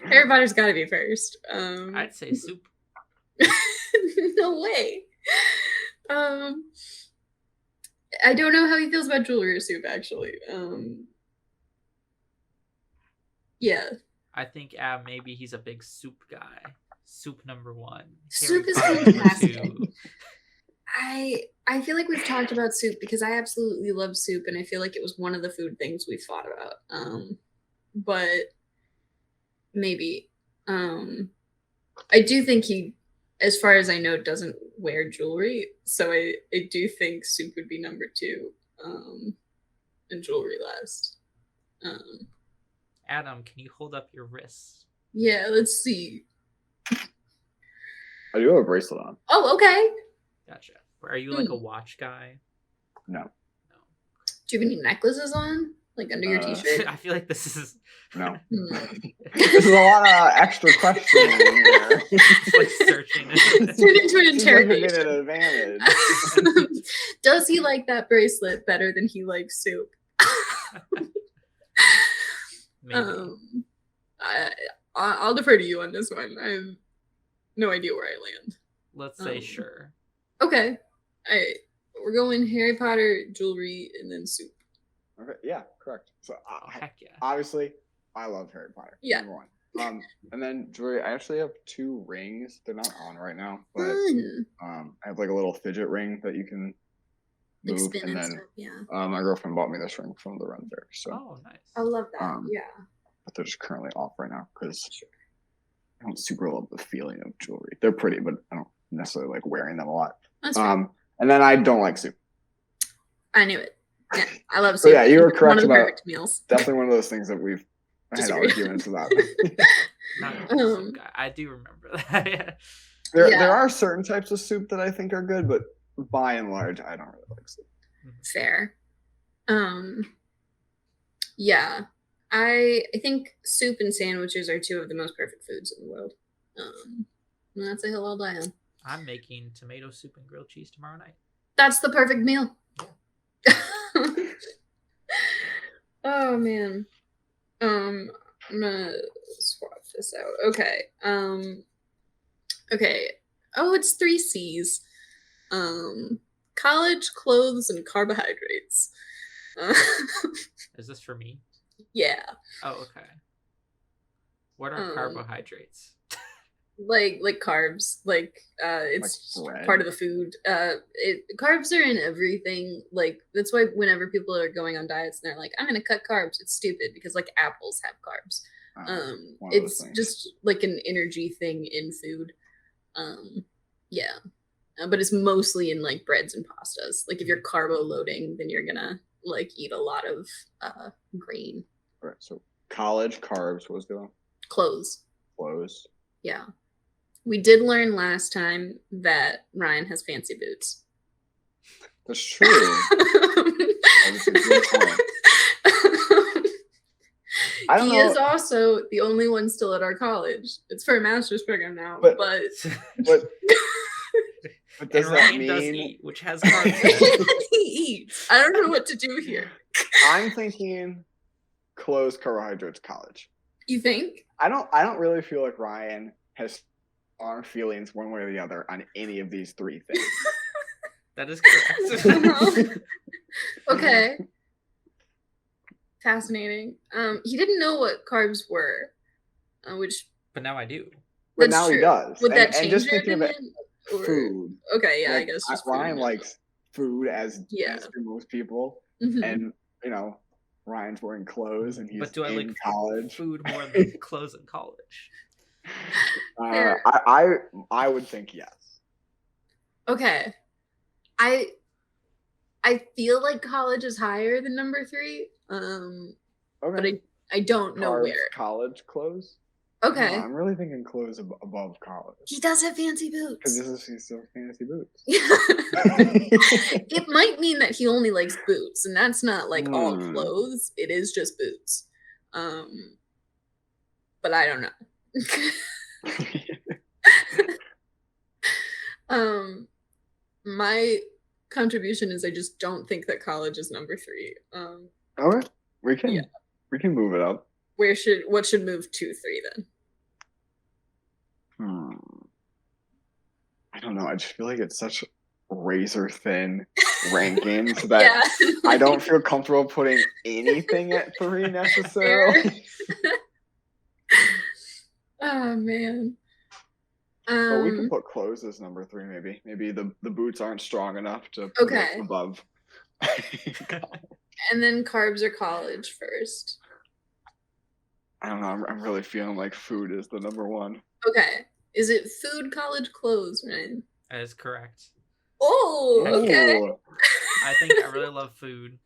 Harry Potter's got to be first. I'd say soup. No way. I don't know how he feels about jewelry or soup, actually. Yeah. I think maybe he's a big soup guy. Soup number 1. Soup is Harry Potter fantastic. number 2. I feel like we've talked about soup because I absolutely love soup, and I feel like it was one of the food things we fought about. But maybe. I do think he, as far as I know, doesn't wear jewelry, so I do think soup would be number 2, and jewelry last. Adam, can you hold up your wrists? Yeah, let's see. I do have a bracelet on. Oh, okay. Gotcha. Are you like a watch guy? No. Do you have any necklaces on? Like under your t-shirt? I feel like this is... No. This is a lot of extra questions here. It's like searching. It's turned into an interrogation. An advantage. Does he like that bracelet better than he likes soup? Maybe. I'll defer to you on this one. I have no idea where I land. Let's say sure. Okay. We're going Harry Potter, jewelry, and then soup. Okay. Yeah, correct. So Heck yeah. obviously, I love Harry Potter. Yeah. Number 1. And then jewelry. I actually have 2 rings. They're not on right now, but I have like a little fidget ring that you can move, spin and then stuff, yeah. my girlfriend bought me this ring from the run there. So Oh, nice. I love that. Yeah. but they're just currently off right now because I don't super love the feeling of jewelry. They're pretty, but I don't necessarily like wearing them a lot. That's fair. And then I don't like soup. I knew it. Yeah, I love So soup. yeah, you were correct one of the about perfect meals. Definitely one of those things that we've had arguments about. Not a soup guy. I do remember that. There are certain types of soup that I think are good, but by and large, I don't really like soup. Fair. Yeah. I think soup and sandwiches are 2 of the most perfect foods in the world. And that's a hill I'll die on. I'm making tomato soup and grilled cheese tomorrow night. That's the perfect meal. Oh man. I'm gonna swap this out. Okay. Okay. Oh, it's 3 C's. College, clothes, and carbohydrates. Is this for me? Yeah. Oh, okay. What are carbohydrates? Like carbs. Like it's like part of the food. Carbs are in everything. Like that's why whenever people are going on diets and they're like, I'm gonna cut carbs, it's stupid because like apples have carbs. It's just like an energy thing in food. Yeah. But it's mostly in like breads and pastas. Like if you're carbo loading, then you're gonna like eat a lot of grain. All right. So college, carbs, what was the one? Clothes. Yeah. We did learn last time that Ryan has fancy boots. That's true. That's a good point. I don't know. He is also the only one still at our college. It's for a master's program now, but But And does that Ryan does mean eat, which has carbs in it. He eats. I don't know what to do here. I'm thinking clothes, carbohydrates, college. You think? I don't really feel like Ryan has strong feelings one way or the other on any of these three things. That is correct. Okay. Fascinating. He didn't know what carbs were, which. But now I do. But that's now true. he does. Would that and change just your thinking of it, opinion? Or... food. Okay, yeah, like, I guess just Ryan food. likes food as Yeah. do most people, Mhm. and Ryan's wearing clothes and he's But do I in like college. food more than clothes in college? Fair. I would think yes. Okay. I feel like college is higher than number 3. But Okay. I don't know Carbs, where. college clothes. Okay. No, I'm really thinking clothes above college. He does have fancy Because boots. he's still fancy boots. It might mean that he only likes boots, and that's not like all clothes. It is just boots. But I don't know. My contribution is I just don't think that college is number 3. Okay, we can move it up. What should move to 3 then? I don't know. I just feel like it's such razor thin rankings that I don't feel comfortable putting anything at 3 necessarily. Oh man. But we can put clothes as number 3, maybe. Maybe the boots aren't strong enough to put it above. And then carbs or college first. I don't know. I'm really feeling like food is the number 1. Okay. Is it food, college, clothes, Ryan? That is correct. Oh, okay. I think I really love food.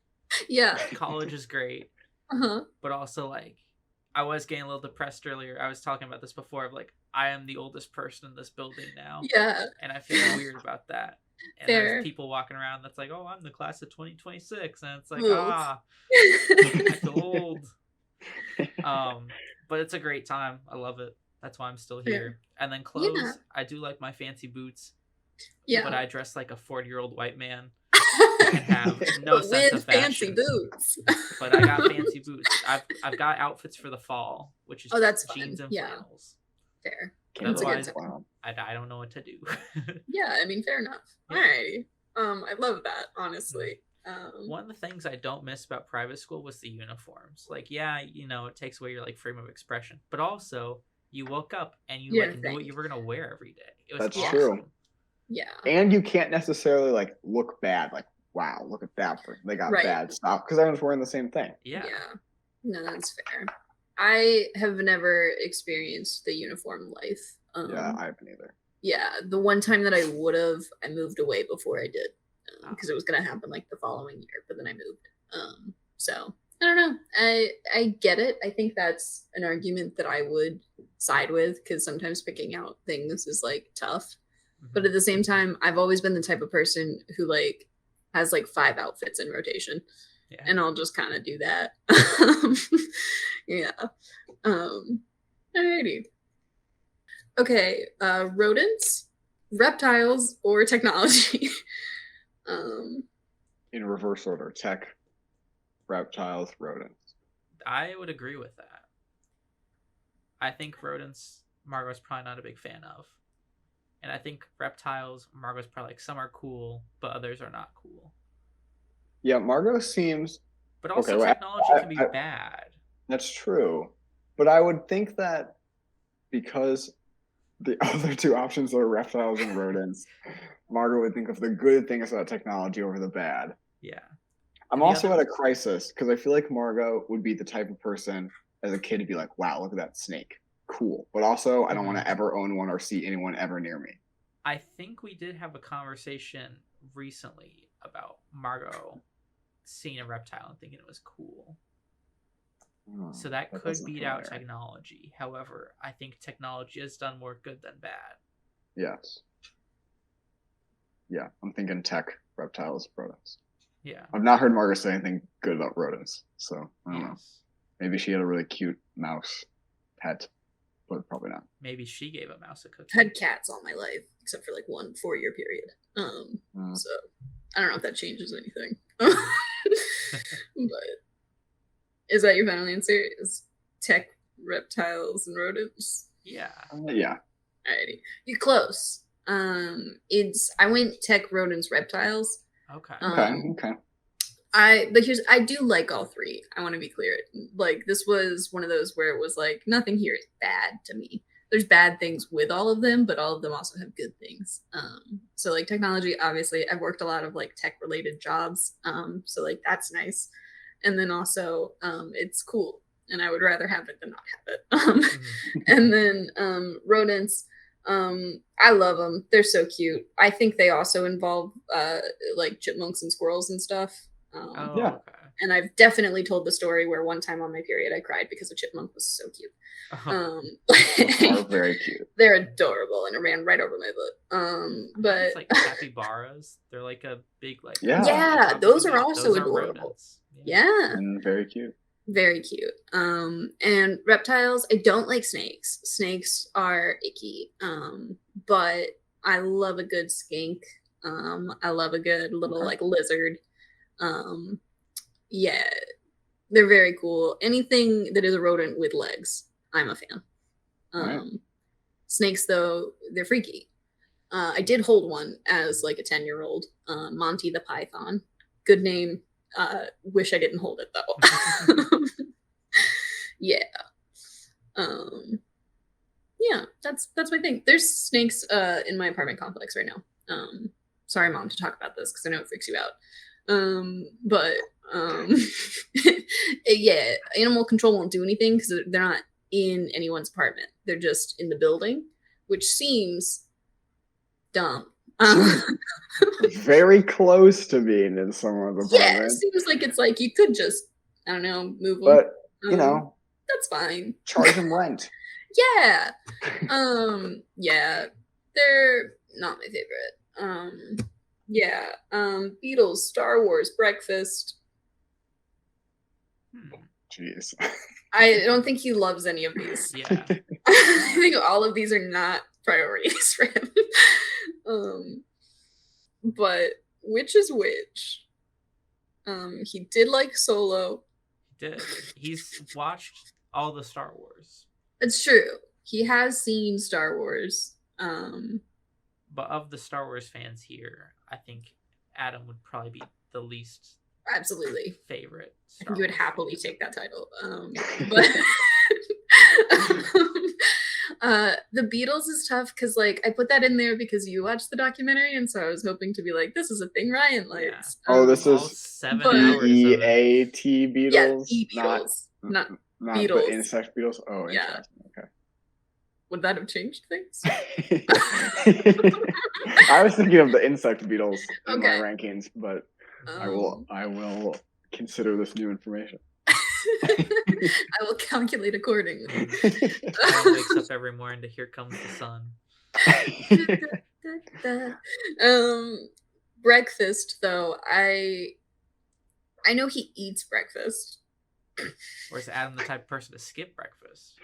Yeah. College is great. But also, like, I was getting a little depressed earlier. I was talking about this before of, like, I am the oldest person in this building now. Yeah. And I feel weird about that. And there's people walking around that's like, oh, I'm the class of 2026. And it's like, I feel old. But it's a great time. I love it. That's why I'm still here. And then clothes, I do like my fancy boots. Yeah. But I dress like a 40-year-old white man and have no sense of fashion. Fancy boots. But I got fancy boots. I've got outfits for the fall, which is that's jeans and flannels. Fair. Otherwise, I don't know what to do. Yeah, I mean, fair enough. Yeah. Alrighty. I love that, honestly. One of the things I don't miss about private school was the uniforms. Like, yeah, it takes away your like freedom of expression, but also you woke up and you knew what you were gonna wear every day. It was awesome. True. Yeah. And you can't necessarily like look bad. Like, wow, look at that person. They got bad stuff because everyone's wearing the same thing. Yeah. No, that's fair. I have never experienced the uniform life. Yeah, I haven't either. Yeah, the one time that I would have, I moved away before I did because it was gonna happen like the following year, but then I moved. So I don't know. I get it. I think that's an argument that I would side with because sometimes picking out things is like tough. But at the same time, I've always been the type of person who like has like 5 outfits in rotation. Yeah. And I'll just kind of do that. Yeah. Alrighty. Okay. Rodents, reptiles, or technology? In reverse order: tech, reptiles, rodents. I would agree with that. I think rodents, Margot's probably not a big fan of. And I think reptiles, Margot's probably like some are cool, but others are not cool. Yeah, Margot seems... But also technology can be bad. That's true. But I would think that because the other 2 options are reptiles and rodents, Margot would think of the good things about technology over the bad. Yeah. I'm also at a crisis because I feel like Margot would be the type of person as a kid to be like, wow, look at that snake. Cool. But also, I don't want to ever own one or see anyone ever near me. I think we did have a conversation recently about Margot seeing a reptile and thinking it was cool. So that could beat out technology. However, I think technology has done more good than bad. Yes. Yeah, I'm thinking tech, reptiles, rodents. Yeah. I've not heard Margaret say anything good about rodents, so I don't know. Maybe she had a really cute mouse pet. but probably not. Maybe she gave a mouse a cookie. Had cats all my life, except for like 1 4-year period. So I don't know if that changes anything. But is that your final answer? Is tech, reptiles, and rodents? Yeah. Yeah. Alrighty, you're close. I went tech, rodents, reptiles. Okay. Okay. I do like all 3. I want to be clear. Like, this was one of those where it was like, nothing here is bad to me. There's bad things with all of them, but all of them also have good things. So like technology, obviously I've worked a lot of like tech related jobs. So like that's nice. And then also it's cool and I would rather have it than not have it. And then rodents, I love them. They're so cute. I think they also involve like chipmunks and squirrels and stuff. Yeah. Okay. And I've definitely told the story where one time on my period I cried because a chipmunk was so cute. They're very cute. They're adorable, and it ran right over my butt. But it's like capybaras. They're like a big like yeah, those are also those adorable. Rodents. Yeah, and very cute. Very cute. And reptiles, I don't like snakes. Snakes are icky. But I love a good skink. I love a good little like lizard. Yeah, they're very cool. Anything that is a rodent with legs, I'm a fan. Right. Snakes, though, they're freaky. I did hold one as like a 10-year-old, Monty the Python. Good name. Wish I didn't hold it though. Yeah. Yeah, that's my thing. There's snakes in my apartment complex right now. Sorry, Mom, to talk about this because I know it freaks you out. But yeah, animal control won't do anything because they're not in anyone's apartment. They're just in the building, which seems dumb. Very close to being in someone's apartment. Yeah, it seems like it's like you could just, I don't know, move them. But, you know. That's fine. Charge them rent. Yeah. Yeah. They're not my favorite. Yeah. Beatles, Star Wars, breakfast. Jeez. I don't think he loves any of these. Yeah. I think all of these are not priorities for him. But which is which? He did like Solo. He did. He's watched all the Star Wars. It's true. He has seen Star Wars. But of the Star Wars fans here, I think Adam would probably be the least absolutely favorite. I think you would happily take that title. But the Beatles is tough because like I put that in there because you watched the documentary, and so I was hoping to be like, this is a thing Ryan likes. Yeah. This is 7 hours. E-A-T Beatles. Yeah, E-Beatles, not Beatles. But insect Beatles. Oh, yeah. Interesting. Okay. Would that have changed things? I was thinking of the insect Beatles in my rankings, but I will consider this new information. I will calculate accordingly. Everyone wakes up every morning to "Here Comes the Sun." Breakfast, though, I know he eats breakfast. Or is Adam the type of person to skip breakfast?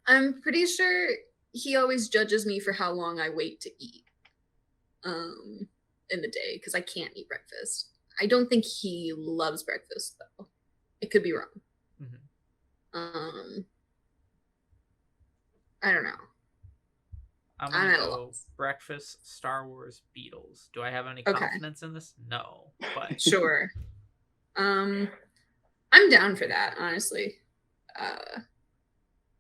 I'm pretty sure he always judges me for how long I wait to eat in the day because I can't eat breakfast. I don't think he loves breakfast, though. It could be wrong. Mm-hmm. I don't know. I'm gonna go breakfast, Star Wars, Beatles. Do I have any confidence in this? No, but sure. I'm down for that, honestly. What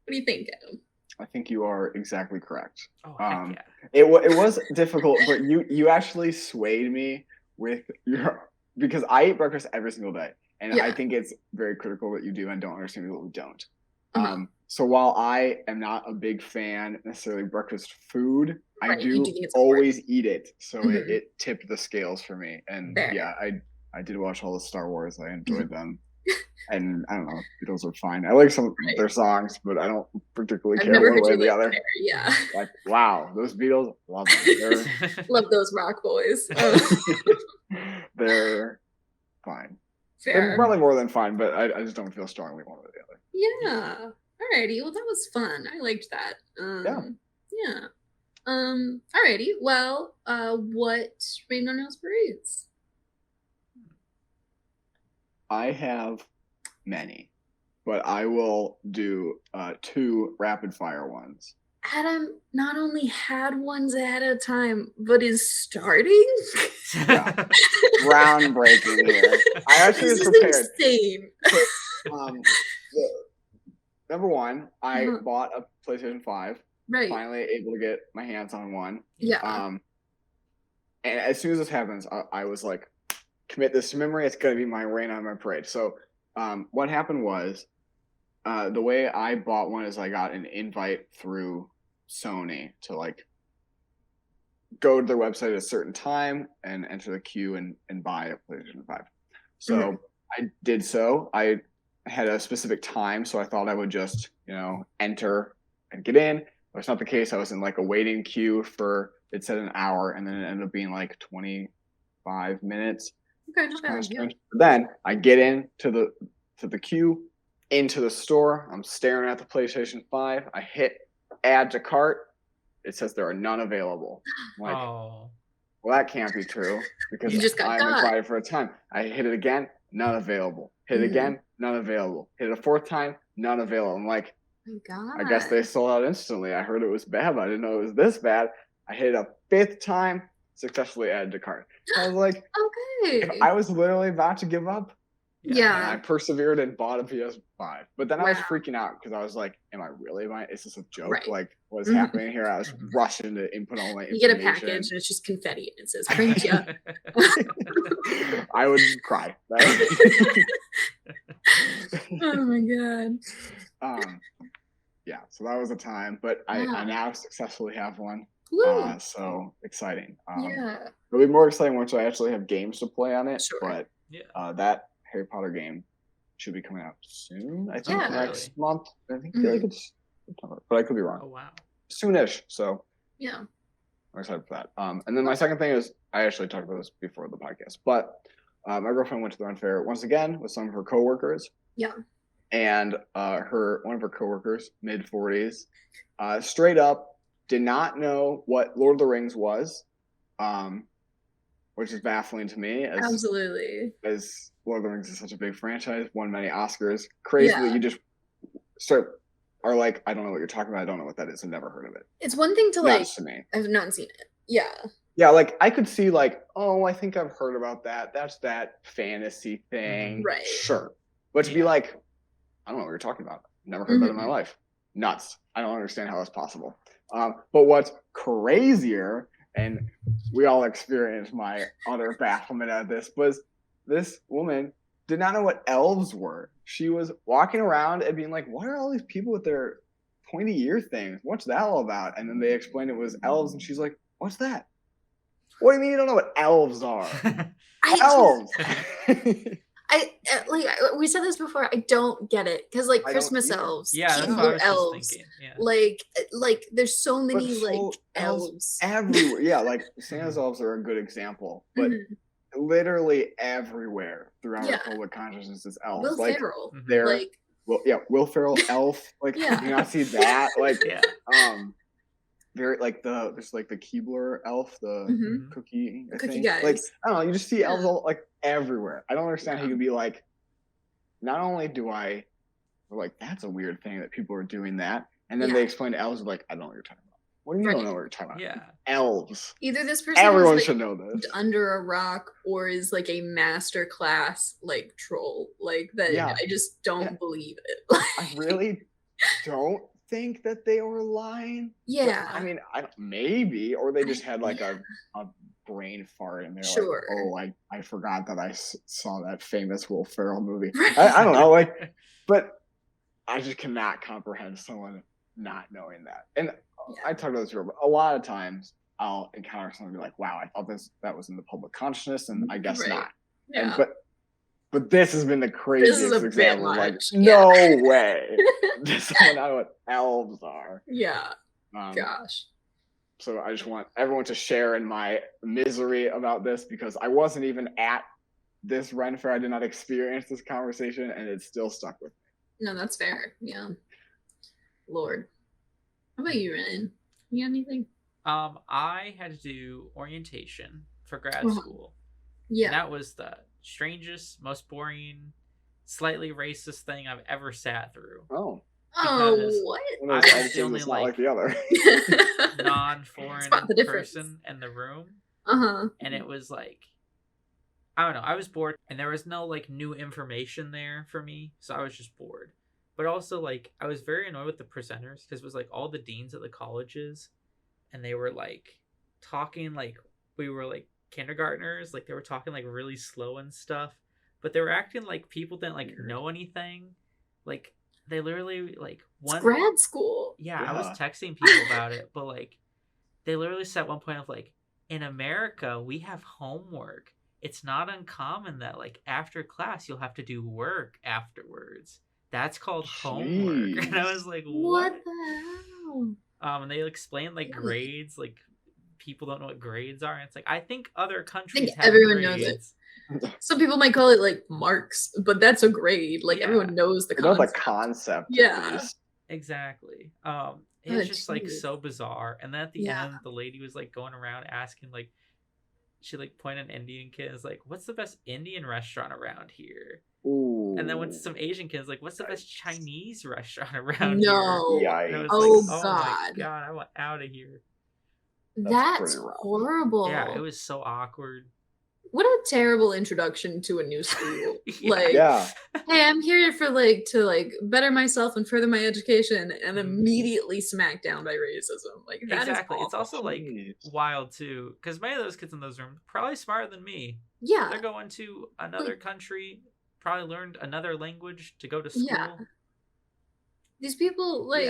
do you think, Adam? I think you are exactly correct. Oh, heck yeah. It was difficult, but you actually swayed me with your because I eat breakfast every single day. And I think it's very critical that you do and don't understand people who don't. So while I am not a big fan necessarily of breakfast food, I do always eat it. So it tipped the scales for me. And yeah, I did watch all the Star Wars. I enjoyed them. And I don't know, Beatles are fine. I like some of their songs, but I don't particularly care one way or the other. Yeah. Like, wow, those Beatles, love them. Love those rock boys. They're fine. Fair. They're probably more than fine, but I just don't feel strongly one way or the other. Yeah. Alrighty. Well, that was fun. I liked that. Yeah. Yeah. Alrighty. Well, what Rain on Nails Parades? I have many, but I will do 2 rapid fire ones. Adam not only had ones ahead of time, but is starting. Yeah. Groundbreaking here. I actually was This is prepared. insane. Number one, I bought a PlayStation 5. Right. Finally able to get my hands on one. Yeah. And as soon as this happens, I was like, commit this to memory. It's going to be my Rain on My Parade. So what happened was the way I bought one is I got an invite through Sony to like go to their website at a certain time and enter the queue and buy a PlayStation 5. So I did so. I had a specific time, so I thought I would just, enter and get in. That's not the case. I was in like a waiting queue for, it said an hour, and then it ended up being like 25 minutes. Okay, not bad. Yeah. Then I get into the queue, into the store. I'm staring at the PlayStation 5. I hit add to cart. It says there are none available. I'm like, well, that can't be true because you just got I'm excited for a time. I hit it again, none available. Hit it again, none available. Hit it a 4th time, none available. I'm like, oh God. I guess they sold out instantly. I heard it was bad, but I didn't know it was this bad. I hit it a 5th time, successfully added to cart. I was like, okay. I was literally about to give up. Yeah. And I persevered and bought a PS5. But then I was freaking out because I was like, am I really buying? Is this a joke? Right. Like, what's happening here? I was rushing to input all my information. You get a package and it's just confetti and it says, print ya. I would cry. Oh my God. Yeah, so that was a time. But I now successfully have one. So exciting. It'll be more exciting once I actually have games to play on it. Sure. But that Harry Potter game should be coming out soon. I think next month. I feel like it's September, but I could be wrong. Oh wow. Soonish. So yeah. I'm excited for that. And then my second thing is I actually talked about this before the podcast, but my girlfriend went to the Run Fair once again with some of her coworkers. Yeah. And one of her coworkers, mid-40s, straight up did not know what Lord of the Rings was, which is baffling to me. Absolutely. As Lord of the Rings is such a big franchise, won many Oscars. Crazy that you just are like, I don't know what you're talking about. I don't know what that is. I've never heard of it. It's one thing to like, to me. I've not seen it. Yeah. Yeah, like I could see like, oh, I think I've heard about that. That's that fantasy thing. Right. Sure. But to be like, I don't know what you're talking about. Never heard that in my life. Nuts. I don't understand how that's possible. But what's crazier, and we all experienced my utter bafflement at this, was this woman did not know what elves were. She was walking around and being like, what are all these people with their pointy ear things? What's that all about? And then they explained it was elves, and she's like, what's that? What do you mean you don't know what elves are? Elves! We said this before. I don't get it because like Christmas elves, that's what I was elves, just thinking. Yeah. Like there's so many elves everywhere. Yeah, like Santa's elves are a good example, but literally everywhere throughout our public consciousness is elves. Will Ferrell, they're Will Ferrell elf. Like do you not see that? Like very like there's like the Keebler elf, the cookie guys. Like I don't know, you just see elves all, like everywhere. I don't understand how you can be like, not only do I like that's a weird thing that people are doing that, and then they explain to elves like I don't know what you're talking about. What do you mean you don't know what you're talking about? Yeah. Elves. Either this person everyone should know this under a rock or is like a master class like troll. Like that I just don't believe it. I really don't think that they were lying. Yeah. I mean, maybe, or they just had like a brain fart and they're like, oh, I forgot that I saw that famous Will Ferrell movie. I don't know, like, but I just cannot comprehend someone not knowing that. And I talked about this before, but a lot of times I'll encounter someone and be like, wow, I thought that was in the public consciousness, and I guess not. Yeah. But this has been the craziest example. Like, no way. Does someone know what elves are? Yeah. Gosh. So I just want everyone to share in my misery about this because I wasn't even at this Ren Fair. I did not experience this conversation, and it still stuck with me. No, that's fair. Yeah. Lord. How about you, Ryan? You got anything? I had to do orientation for grad Uh-huh. school, and Yeah. that was the strangest, most boring, slightly racist thing I've ever sat through. Oh, Because what? One of I those was the attitudes only that's not like the other. non-foreign Spot the difference. person in the room, Uh-huh. and it was like, I don't know, I was bored, and there was no like new information there for me, so I was just bored. But also, like, I was very annoyed with the presenters because it was like all the deans at the colleges, and they were like talking like we were like kindergartners, like they were talking like really slow and stuff, but they were acting like people didn't like know anything. Like they literally like It's one, grad school. yeah, I was Yeah. texting people about it, but like they literally said at one point of like, in America we have homework. It's not uncommon that like after class you'll have to do work afterwards. That's called homework. And I Jeez. was like, What what? the hell? And they explained like Really? grades, like people don't know what grades are. And it's like, I think other I think countries have everyone knows it. grades. Some people might call it like marks, but that's a grade. Like Yeah. everyone knows the You know the concept. concept, Yeah. at least. Exactly. It Oh, was just like jeez. so bizarre. And then at the Yeah. end, the lady was like going around asking, like, she like pointed an Indian kid and was like, what's the best Indian restaurant around here? Ooh. And then went to some Asian kids like, what's the best Chinese restaurant around No. here? And it was Yikes. like, Oh oh my God. god, I want out of here. That's pretty rough. horrible. Yeah, it was so awkward. What a terrible introduction to a new school. Yeah. Like, Yeah. hey, I'm here for like to like better myself and further my education, and Mhm. immediately smacked down by racism. Like that is Exactly. It's awful. also like Jeez. wild too, because many of those kids in those rooms probably smarter than me. Yeah. They're going to another Like- country, probably learned another language to go to school. Yeah. These people, like,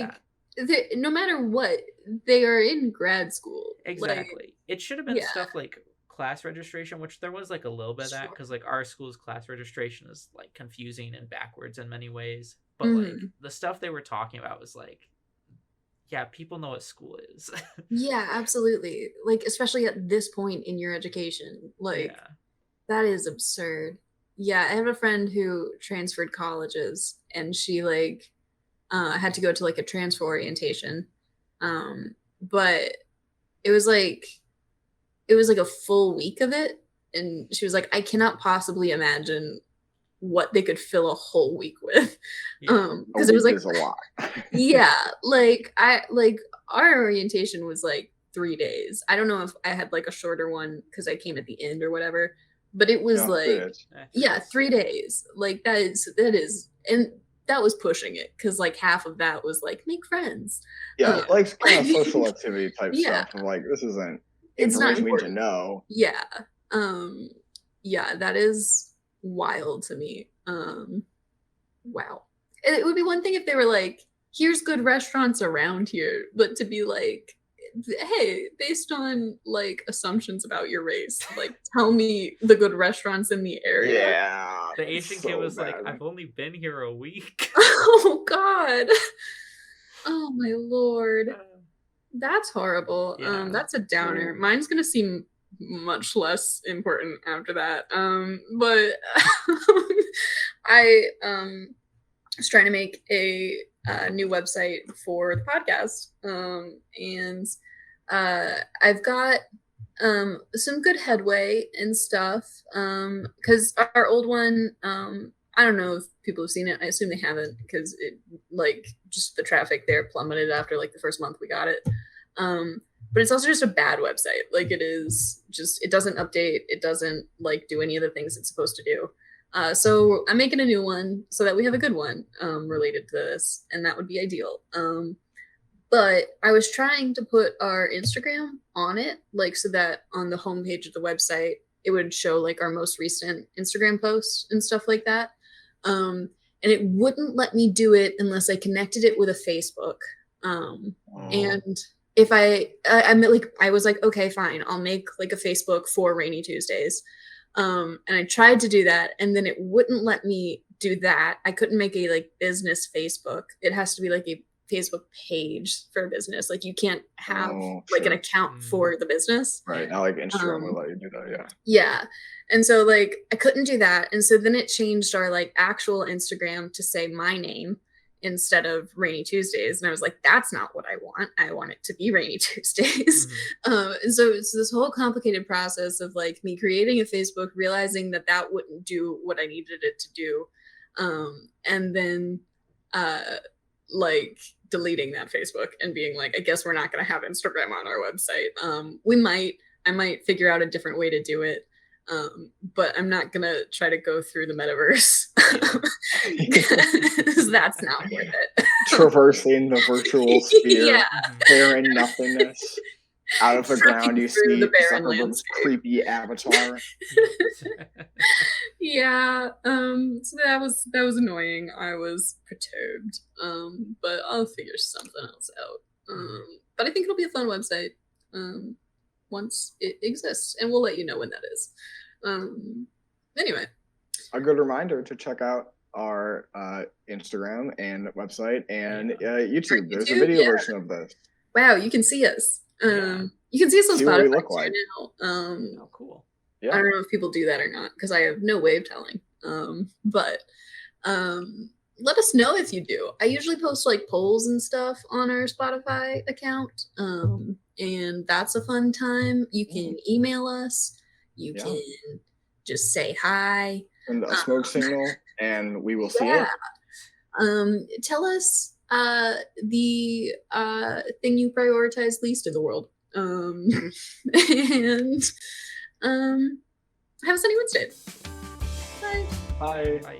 Yeah. no matter what, they are in grad school. Like, Exactly. It should have been yeah. stuff like class registration, which there was like a little bit of that, Sure. because like our school's class registration is like confusing and backwards in many ways. But like Mhm. the stuff they were talking about was like, yeah, people know what school is. Yeah, absolutely. Like, especially at this point in your education. Like, Yeah. that is absurd. Yeah, I have a friend who transferred colleges, and she like had to go to like a transfer orientation. But it was like a full week of it, and she was like, I cannot possibly imagine what they could fill a whole week with. Yeah. Because it was like is a lot. yeah, like our orientation was like 3 days. I don't know if I had like a shorter one because I came at the end or whatever, but it was Yeah, like it is. yeah, 3 days. Like that is and that was pushing it because like half of that was like make friends. Yeah, like kind of like- social activity type Yeah. stuff. Of like this isn't It's not information we need to important. know. Yeah. Yeah, that is wild to me. Wow. It would be one thing if they were like, here's good restaurants around here, but to be like, hey, based on like assumptions about your race, like tell me the good restaurants in the area. Yeah. The Asian so kid was like, bad. I've only been here a week. Oh God. Oh my Lord. That's horrible. Yeah. That's a downer. Mine's gonna seem much less important after that. But I was trying to make a new website for the podcast, and I've got some good headway and stuff. Because our old one, I don't know if people have seen it. I assume they haven't because it like just the traffic there plummeted after like the first month we got it. But it's also just a bad website. Like it is just it doesn't update. It doesn't like do any of the things it's supposed to do. So I'm making a new one so that we have a good one related to this, and that would be ideal. But I was trying to put our Instagram on it, like so that on the homepage of the website, it would show like our most recent Instagram posts and stuff like that. And it wouldn't let me do it unless I connected it with a Facebook. And if I was like, okay, fine, I'll make like a Facebook for Rainy Tuesdays. And I tried to do that, and then it wouldn't let me do that. I couldn't make a like business Facebook. It has to be like a Facebook page for a business. Like you can't have like an sure. account for the business. Right. Now like Instagram will let you do that, yeah. Yeah. And so like I couldn't do that. And so then it changed our like actual Instagram to say my name. instead of rainy Tuesdays. And I was like, that's not what I want. I want it to be rainy Tuesdays. And so it's this whole complicated process of like me creating a Facebook, realizing that that wouldn't do what I needed it to do. And then like deleting that Facebook and being like, I guess we're not going to have Instagram on our website. I might figure out a different way to do it. But I'm not gonna try to go through the metaverse because that's not worth it. Traversing the virtual sphere, barren nothingness. Out of the ground, you see Zuckerberg's creepy avatar. Yeah, so that was annoying. I was perturbed, but I'll figure something else out. But I think it'll be a fun website once it exists, and we'll let you know when that is. Anyway, a good reminder to check out our Instagram and website and YouTube. There's a video version of this. Wow, you can see us. You can see us on Spotify look like. now. Oh, cool. Yeah. I don't know if people do that or not because I have no way of telling. But let us know if you do. I usually post like polls and stuff on our Spotify account, and that's a fun time. You can email us. You can just say hi. And a smoke signal, and we will see it. Tell us the thing you prioritize least in the world. And have a sunny Wednesday. Bye. Bye. Bye.